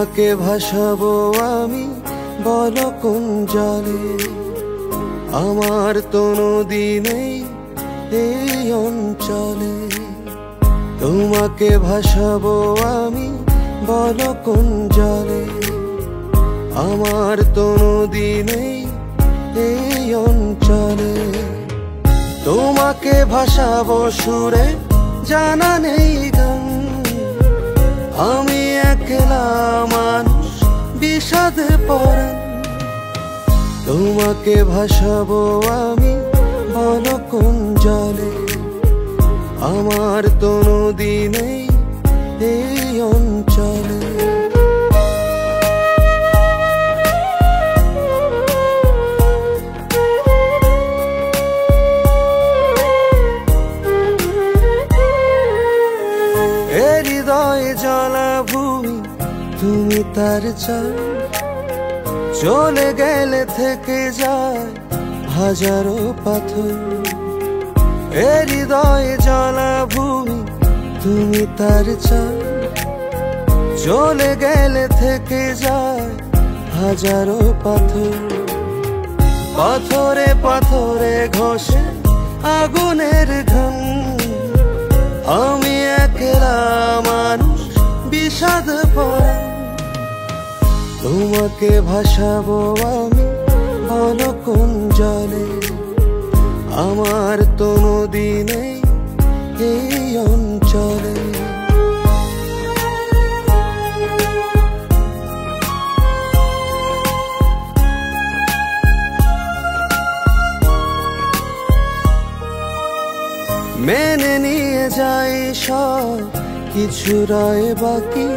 তোমাকে ভাসাবো আমি বলো কোন জলে, আমার তো নদী নেই এই অঞ্চলে। তোমাকে ভাসাবো আমি বলো কোন জলে, আমার তো নদী নেই এই অঞ্চলে। তোমাকে ভাসাবো সুরে জানা নেই গান, আমি একলা মানুষ বিষাদে পরাণ। তোমাকে ভাসাবো আমি বলো কোন জলে, আমার তো নদী নেই এই অঞ্চলে। হৃদয়ে জলাভূমি তুমি তার চাই, চলে গেলে থেকে যায় হাজারো পাথর। হৃদয়ে জলাভূমি তুমি তার চাই, চলে গেলে থেকে যায় হাজারো পাথর। পাথরে পাথরে ঘষে আগুনের ঘাম, আমি একলা মানুষ বিষাদ পরাণ। তোমাকে ভাসাবো আমি বলো কোন জলে, আমার তো নদী নেই এই অঞ্চলে। মেনে নিয়ে যাই সব কিছু রয় বাকি,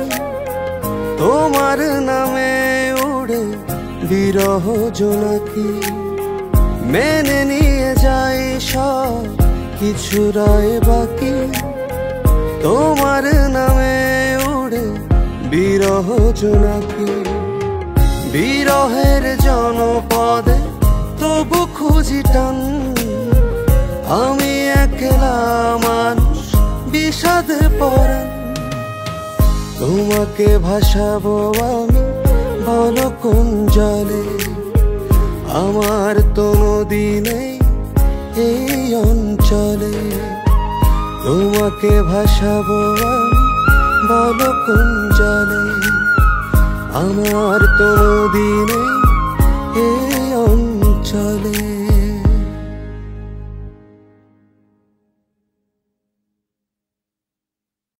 তোমার নামে উড়ে বিরহ জোনাকি। মেনে নিয়ে যাই সব কিছু রয় বাকি, তোমার নামে উড়ে বিরহ জোনাকি। বিরহের জনপদে তবু খুঁজি টান, আমি একলা মানুষ বিষাদে পরাণ। তোমাকে ভাসাবো আমি বলো কোন জলে, আমার তো নদী নেই এই অঞ্চলে। তোমাকে ভাসাবো আমি বলো কোন জলে, আমার তো নদী নেই এই অঞ্চলে।